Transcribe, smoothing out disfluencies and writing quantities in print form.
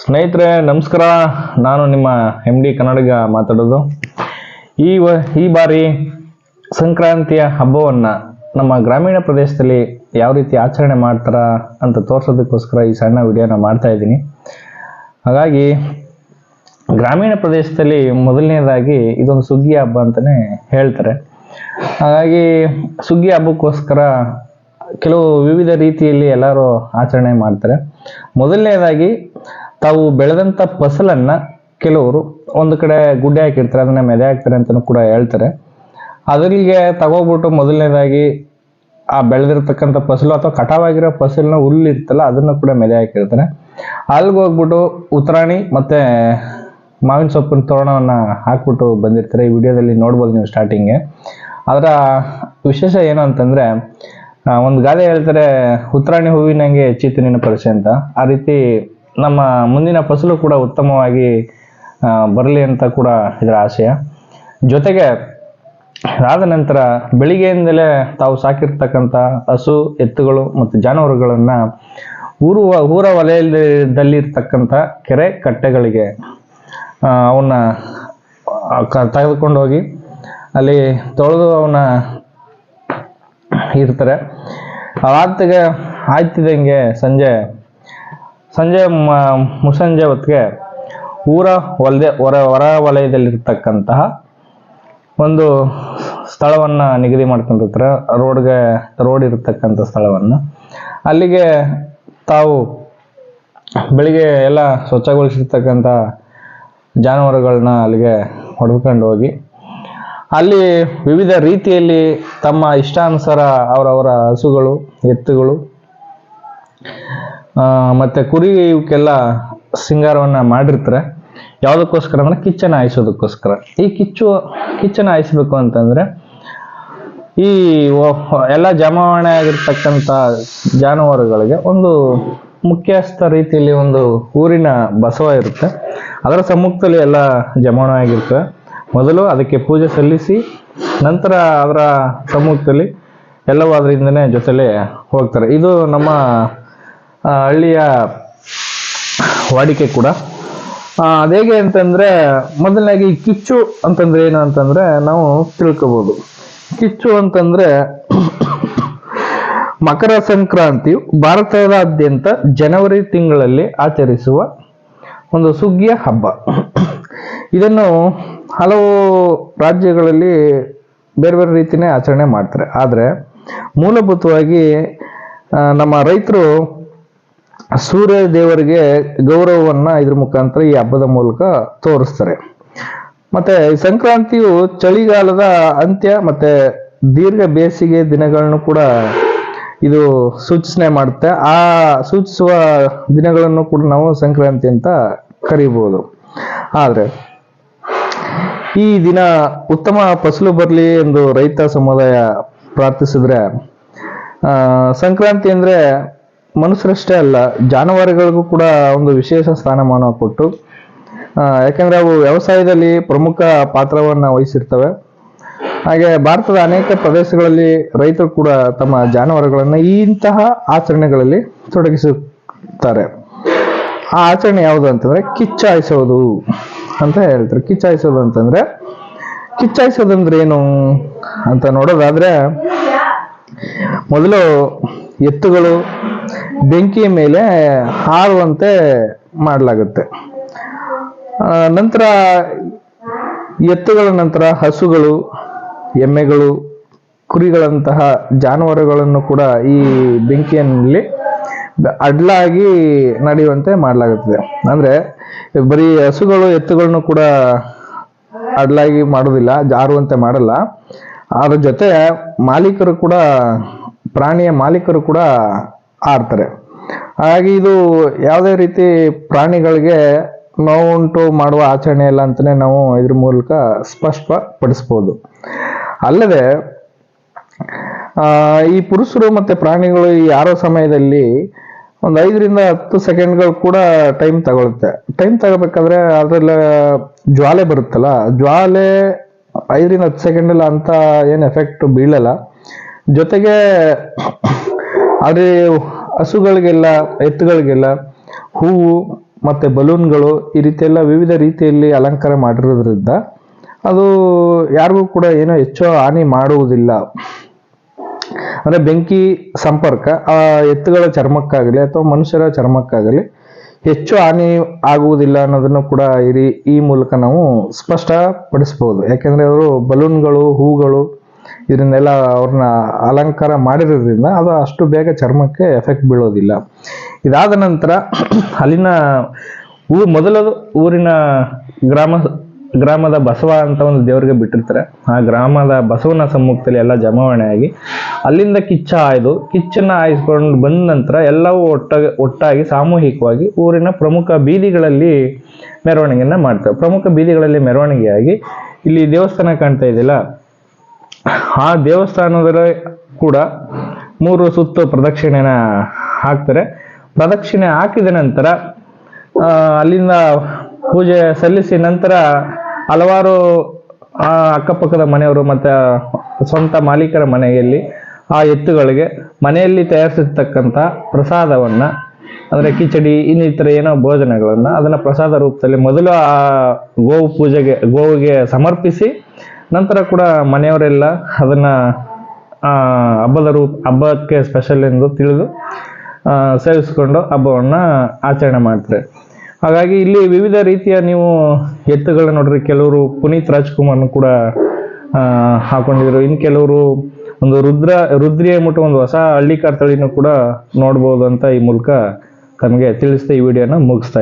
ಸ್ನೇಹಿತರೆ ನಮಸ್ಕಾರ. ನಾನು ನಿಮ್ಮ MD ಕನ್ನಡಿಗ ಮಾತಾಡೋದು. ಈ ಬಾರಿ ಸಂಕ್ರಾಂತಿಯ ಹಬ್ಬವನ್ನು ನಮ್ಮ ಗ್ರಾಮೀಣ ಪ್ರದೇಶದಲ್ಲಿ ಯಾವ ರೀತಿ ಆಚರಣೆ ಮಾಡ್ತಾರ ಅಂತ ತೋರಿಸೋದಕ್ಕೋಸ್ಕರ ಈ ಸಣ್ಣ ವಿಡಿಯೋನ ಮಾಡ್ತಾ ಇದ್ದೀನಿ. ಹಾಗಾಗಿ ಗ್ರಾಮೀಣ ಪ್ರದೇಶದಲ್ಲಿ ಮೊದಲನೇದಾಗಿ ಇದೊಂದು ಸುಗ್ಗಿ ಹಬ್ಬ ಅಂತಲೇ ಹೇಳ್ತಾರೆ. ಹಾಗಾಗಿ ಸುಗ್ಗಿ ಹಬ್ಬಕ್ಕೋಸ್ಕರ ಕೆಲವು ವಿವಿಧ ರೀತಿಯಲ್ಲಿ ಎಲ್ಲರೂ ಆಚರಣೆ ಮಾಡ್ತಾರೆ. ಮೊದಲನೇದಾಗಿ ತಾವು ಬೆಳೆದಂಥ ಫಸಲನ್ನು ಕೆಲವರು ಒಂದು ಕಡೆ ಗುಡ್ಡೆ ಹಾಕಿರ್ತಾರೆ, ಅದನ್ನ ಮೆದೆ ಹಾಕ್ತಾರೆ ಅಂತಲೂ ಕೂಡ ಹೇಳ್ತಾರೆ. ಅದರಿಗೆ ತಗೋಬಿಟ್ಟು ಮೊದಲನೇದಾಗಿ ಆ ಬೆಳೆದಿರ್ತಕ್ಕಂಥ ಫಸಲು ಅಥವಾ ಕಟಾವಾಗಿರೋ ಫಸಲನ್ನ ಹುಲ್ಲಿರ್ತಲ್ಲ ಅದನ್ನು ಕೂಡ ಮೆದೆ ಹಾಕಿರ್ತಾರೆ. ಅಲ್ಲಿಗೆ ಹೋಗ್ಬಿಟ್ಟು ಉತ್ತರಾಣಿ ಮತ್ತು ಮಾವಿನ ಸೊಪ್ಪಿನ ತೋರಣವನ್ನು ಹಾಕ್ಬಿಟ್ಟು ಬಂದಿರ್ತಾರೆ. ಈ ವಿಡಿಯೋದಲ್ಲಿ ನೋಡ್ಬೋದು ನೀವು ಸ್ಟಾರ್ಟಿಂಗ್ಗೆ. ಅದರ ವಿಶೇಷ ಏನು ಅಂತಂದರೆ, ಒಂದು ಗಾದೆ ಹೇಳ್ತಾರೆ, ಉತ್ತರಾಣಿ ಹೂವಿನಂಗೆ ಹೆಚ್ಚಿತ್ತು ನಿನ್ನ ಪರಿಚಯ ಅಂತ. ಆ ರೀತಿ ನಮ್ಮ ಮುಂದಿನ ಫಸಲು ಕೂಡ ಉತ್ತಮವಾಗಿ ಬರಲಿ ಅಂತ ಕೂಡ ಇದರ ಆಶಯ. ಜೊತೆಗೆ ಅದಾದ ನಂತರ ಬೆಳಿಗ್ಗೆಯಿಂದಲೇ ತಾವು ಸಾಕಿರ್ತಕ್ಕಂಥ ಹಸು, ಎತ್ತುಗಳು ಮತ್ತು ಜಾನುವಾರುಗಳನ್ನು ಊರ ವಲಯದಲ್ಲಿರ್ತಕ್ಕಂಥ ಕೆರೆ ಕಟ್ಟೆಗಳಿಗೆ ಅವನ್ನ ತೆಗೆದುಕೊಂಡು ಹೋಗಿ ಅಲ್ಲಿ ತೊಳೆದು ಅವನ್ನ ಇರ್ತಾರೆ. ಆಯ್ತಿದಂಗೆ ಸಂಜೆ ಮುಸ್ಸಂಜೆ ಹೊತ್ತಿಗೆ ಊರ ಹೊರ ವಲಯದಲ್ಲಿರ್ತಕ್ಕಂತಹ ಒಂದು ಸ್ಥಳವನ್ನು ನಿಗದಿ ಮಾಡ್ಕೊಂಡಿರ್ತಾರೆ. ರೋಡ್ ಇರತಕ್ಕಂಥ ಸ್ಥಳವನ್ನು ಅಲ್ಲಿಗೆ ತಾವು ಬೆಳಿಗ್ಗೆ ಎಲ್ಲ ಸ್ವಚ್ಛಗೊಳಿಸಿರ್ತಕ್ಕಂಥ ಜಾನುವಾರುಗಳನ್ನ ಅಲ್ಲಿಗೆ ಹೊಡೆದುಕೊಂಡು ಹೋಗಿ ಅಲ್ಲಿ ವಿವಿಧ ರೀತಿಯಲ್ಲಿ ತಮ್ಮ ಇಷ್ಟಾನುಸಾರ ಅವರವರ ಹಸುಗಳು, ಎತ್ತುಗಳು ಮತ್ತು ಕುರಿ ಇವಕ್ಕೆಲ್ಲ ಸಿಂಗಾರವನ್ನು ಮಾಡಿರ್ತಾರೆ. ಯಾವುದಕ್ಕೋಸ್ಕರ ಅಂದರೆ ಕಿಚ್ಚನ್ನು ಹಾಯಿಸೋದಕ್ಕೋಸ್ಕರ. ಈ ಕಿಚ್ಚನ್ನು ಹಾಯಿಸ್ಬೇಕು ಅಂತಂದರೆ ಈ ಎಲ್ಲ ಜಮಾವಣೆ ಆಗಿರ್ತಕ್ಕಂಥ ಜಾನುವಾರುಗಳಿಗೆ ಒಂದು ಮುಖ್ಯಸ್ಥ ರೀತಿಯಲ್ಲಿ ಒಂದು ಊರಿನ ಬಸವ ಇರುತ್ತೆ. ಅದರ ಸಮ್ಮುಖದಲ್ಲಿ ಎಲ್ಲ ಜಮಾವಣೆ ಆಗಿರ್ತವೆ. ಮೊದಲು ಅದಕ್ಕೆ ಪೂಜೆ ಸಲ್ಲಿಸಿ ನಂತರ ಅದರ ಸಮ್ಮುಖದಲ್ಲಿ ಎಲ್ಲವೂ ಅದರಿಂದನೇ ಜೊತೆಲೇ ಹೋಗ್ತಾರೆ. ಇದು ನಮ್ಮ ಹಳ್ಳಿಯ ವಾಡಿಕೆ ಕೂಡ. ಅದೇಗೆ ಅಂತಂದರೆ, ಮೊದಲನೇಗೆ ಈ ಕಿಚ್ಚು ಅಂತಂದ್ರೆ ಏನು ಅಂತಂದರೆ ನಾವು ತಿಳ್ಕೊಬೋದು. ಕಿಚ್ಚು ಅಂತಂದರೆ ಮಕರ ಸಂಕ್ರಾಂತಿಯು ಭಾರತದಾದ್ಯಂತ ಜನವರಿ ತಿಂಗಳಲ್ಲಿ ಆಚರಿಸುವ ಒಂದು ಸುಗ್ಗಿಯ ಹಬ್ಬ. ಇದನ್ನು ಹಲವು ರಾಜ್ಯಗಳಲ್ಲಿ ಬೇರೆ ಬೇರೆ ರೀತಿಯೇ ಆಚರಣೆ ಮಾಡ್ತಾರೆ. ಆದರೆ ಮೂಲಭೂತವಾಗಿ ನಮ್ಮ ರೈತರು ಸೂರ್ಯ ದೇವರಿಗೆ ಗೌರವವನ್ನು ಇದ್ರ ಮುಖಾಂತರ ಈ ಹಬ್ಬದ ಮೂಲಕ ತೋರಿಸ್ತಾರೆ. ಮತ್ತೆ ಸಂಕ್ರಾಂತಿಯು ಚಳಿಗಾಲದ ಅಂತ್ಯ ಮತ್ತೆ ದೀರ್ಘ ಬೇಸಿಗೆ ದಿನಗಳನ್ನು ಕೂಡ ಇದು ಸೂಚನೆ ಮಾಡುತ್ತೆ. ಆ ಸೂಚಿಸುವ ದಿನಗಳನ್ನು ಕೂಡ ನಾವು ಸಂಕ್ರಾಂತಿ ಅಂತ ಕರೀಬಹುದು. ಆದರೆ ಈ ದಿನ ಉತ್ತಮ ಫಸಲು ಬರಲಿ ಎಂದು ರೈತ ಸಮುದಾಯ ಪ್ರಾರ್ಥಿಸಿದ್ರೆ, ಸಂಕ್ರಾಂತಿ ಅಂದರೆ ಮನುಷ್ಯರಷ್ಟೇ ಅಲ್ಲ, ಜಾನುವಾರುಗಳಿಗೂ ಕೂಡ ಒಂದು ವಿಶೇಷ ಸ್ಥಾನಮಾನ ಕೊಟ್ಟು, ಯಾಕಂದರೆ ಅವು ವ್ಯವಸಾಯದಲ್ಲಿ ಪ್ರಮುಖ ಪಾತ್ರವನ್ನು ವಹಿಸಿರ್ತವೆ. ಹಾಗೆ ಭಾರತದ ಅನೇಕ ಪ್ರದೇಶಗಳಲ್ಲಿ ರೈತರು ಕೂಡ ತಮ್ಮ ಜಾನುವಾರುಗಳನ್ನು ಇಂತಹ ಆಚರಣೆಗಳಲ್ಲಿ ತೊಡಗಿಸುತ್ತಾರೆ. ಆ ಆಚರಣೆ ಯಾವುದು ಅಂತಂದ್ರೆ ಕಿಚ್ಚಾಯಿಸೋದು ಅಂತ ಹೇಳ್ತಾರೆ. ಕಿಚ್ಚಾಯಿಸೋದಂದ್ರೆ ಏನು ಅಂತ ನೋಡೋದಾದ್ರೆ, ಮೊದಲು ಎತ್ತುಗಳು ಬೆಂಕಿಯ ಮೇಲೆ ಹಾರುವಂತೆ ಮಾಡಲಾಗುತ್ತೆ. ನಂತರ ಎತ್ತುಗಳ ನಂತರ ಹಸುಗಳು, ಎಮ್ಮೆಗಳು, ಕುರಿಗಳಂತಹ ಜಾನುವಾರುಗಳನ್ನು ಕೂಡ ಈ ಬೆಂಕಿಯಲ್ಲಿ ಅಡ್ಲಾಗಿ ನಡೆಯುವಂತೆ ಮಾಡಲಾಗುತ್ತದೆ. ಅಂದ್ರೆ ಬರೀ ಹಸುಗಳು, ಎತ್ತುಗಳನ್ನು ಕೂಡ ಅಡ್ಲಾಗಿ ಮಾಡೋದಿಲ್ಲ, ಜಾರುವಂತೆ ಮಾಡಲ್ಲ. ಅದ್ರ ಜೊತೆ ಪ್ರಾಣಿಯ ಮಾಲೀಕರು ಕೂಡ ಆಡ್ತಾರೆ. ಹಾಗಾಗಿ ಇದು ಯಾವುದೇ ರೀತಿ ಪ್ರಾಣಿಗಳಿಗೆ ನೋವುಂಟು ಮಾಡುವ ಆಚರಣೆ ಇಲ್ಲ ಅಂತಲೇ ನಾವು ಇದ್ರ ಮೂಲಕ ಸ್ಪಷ್ಟಪಡಿಸ್ಬೋದು. ಅಲ್ಲದೆ ಈ ಪುರುಷರು ಮತ್ತೆ ಪ್ರಾಣಿಗಳು ಈ ಆರೋ ಸಮಯದಲ್ಲಿ ಒಂದು 5ರಿಂದ 10 ಸೆಕೆಂಡ್ಗಳು ಕೂಡ ಟೈಮ್ ತಗೊಳುತ್ತೆ. ಟೈಮ್ ತಗೋಬೇಕಾದ್ರೆ ಅದ್ರಲ್ಲಿ ಜ್ವಾಲೆ ಬರುತ್ತಲ್ಲ, ಜ್ವಾಲೆ 5ರಿಂದ 10 ಸೆಕೆಂಡಲ್ಲ ಅಂತ ಏನು ಎಫೆಕ್ಟ್ ಬೀಳಲ್ಲ. ಜೊತೆಗೆ ಅದೇ ಹಸುಗಳಿಗೆಲ್ಲ, ಎತ್ತುಗಳಿಗೆಲ್ಲ ಹೂವು ಮತ್ತು ಬಲೂನ್ಗಳು ಈ ರೀತಿ ಎಲ್ಲ ವಿವಿಧ ರೀತಿಯಲ್ಲಿ ಅಲಂಕಾರ ಮಾಡಿರೋದ್ರಿಂದ ಅದು ಯಾರಿಗೂ ಕೂಡ ಏನೋ ಹೆಚ್ಚು ಹಾನಿ ಮಾಡುವುದಿಲ್ಲ. ಅಂದರೆ ಬೆಂಕಿ ಸಂಪರ್ಕ ಆ ಎತ್ತುಗಳ ಚರ್ಮಕ್ಕಾಗಲಿ ಅಥವಾ ಮನುಷ್ಯರ ಚರ್ಮಕ್ಕಾಗಲಿ ಹೆಚ್ಚು ಹಾನಿ ಆಗುವುದಿಲ್ಲ ಅನ್ನೋದನ್ನು ಕೂಡ ಈ ಮೂಲಕ ನಾವು ಸ್ಪಷ್ಟಪಡಿಸ್ಬೋದು. ಯಾಕೆಂದರೆ ಅವರು ಬಲೂನ್ಗಳು, ಹೂಗಳು ಇದನ್ನೆಲ್ಲ ಅವ್ರನ್ನ ಅಲಂಕಾರ ಮಾಡಿರೋದ್ರಿಂದ ಅದು ಅಷ್ಟು ಬೇಗ ಚರ್ಮಕ್ಕೆ ಎಫೆಕ್ಟ್ ಬೀಳೋದಿಲ್ಲ. ಇದಾದ ನಂತರ ಅಲ್ಲಿನ ಮೊದಲು ಊರಿನ ಗ್ರಾಮದ ಬಸವ ಅಂತ ಒಂದು ದೇವರಿಗೆ ಬಿಟ್ಟಿರ್ತಾರೆ. ಆ ಗ್ರಾಮದ ಬಸವನ ಸಮ್ಮುಖದಲ್ಲಿ ಎಲ್ಲ ಜಮಾವಣೆಯಾಗಿ ಅಲ್ಲಿಂದ ಕಿಚ್ಚನ್ನ ಹಾಯಿಸ್ಕೊಂಡು ಬಂದ ನಂತರ ಎಲ್ಲವೂ ಒಟ್ಟಾಗಿ ಸಾಮೂಹಿಕವಾಗಿ ಊರಿನ ಪ್ರಮುಖ ಬೀದಿಗಳಲ್ಲಿ ಮೆರವಣಿಗೆಯನ್ನ ಮಾಡ್ತಾರೆ. ಪ್ರಮುಖ ಬೀದಿಗಳಲ್ಲಿ ಮೆರವಣಿಗೆಯಾಗಿ ಇಲ್ಲಿ ದೇವಸ್ಥಾನ ಕಾಣ್ತಾ ಇದೆಯಲ್ಲ, ಆ ದೇವಸ್ಥಾನದಲ್ಲಿ ಕೂಡ 3 ಸುತ್ತು ಪ್ರದಕ್ಷಿಣೆನ ಹಾಕ್ತಾರೆ. ಪ್ರದಕ್ಷಿಣೆ ಹಾಕಿದ ನಂತರ ಅಲ್ಲಿಂದ ಪೂಜೆ ಸಲ್ಲಿಸಿ ನಂತರ ಹಲವಾರು ಅಕ್ಕಪಕ್ಕದ ಮನೆಯವರು ಮತ್ತು ಸ್ವಂತ ಮಾಲೀಕರ ಮನೆಯಲ್ಲಿ ಆ ಎತ್ತುಗಳಿಗೆ ಮನೆಯಲ್ಲಿ ತಯಾರಿಸಿರ್ತಕ್ಕಂಥ ಪ್ರಸಾದವನ್ನು, ಅಂದರೆ ಕಿಚಡಿ ಇನ್ನಿತರ ಏನೋ ಭೋಜನಗಳನ್ನು ಅದನ್ನು ಪ್ರಸಾದ ರೂಪದಲ್ಲಿ ಮೊದಲು ಆ ಗೋವಿಗೆ ಸಮರ್ಪಿಸಿ ನಂತರ ಕೂಡ ಮನೆಯವರೆಲ್ಲ ಅದನ್ನು ಹಬ್ಬಕ್ಕೆ ಸ್ಪೆಷಲ್ ಎಂದು ತಿಳಿದು ಸೇವಿಸಿಕೊಂಡು ಹಬ್ಬವನ್ನು ಆಚರಣೆ ಮಾಡ್ತಾರೆ. ಹಾಗಾಗಿ ಇಲ್ಲಿ ವಿವಿಧ ರೀತಿಯ ನೀವು ಎತ್ತುಗಳನ್ನ ನೋಡ್ರಿ. ಕೆಲವರು ಪುನೀತ್ ರಾಜ್ಕುಮಾರ್ನು ಕೂಡ ಹಾಕೊಂಡಿದ್ರು. ಇನ್ನು ಕೆಲವರು ಒಂದು ರುದ್ರಿ ಅಂದ್ಬಿಟ್ಟು ಒಂದು ಹೊಸ ಹಳ್ಳಿಕಾರ್ ತಳಿನೂ ಕೂಡ ನೋಡ್ಬೋದು ಅಂತ ಈ ಮೂಲಕ ತಮಗೆ ತಿಳಿಸ್ತಾ ಈ ವಿಡಿಯೋನ ಮುಗಿಸ್ತಾ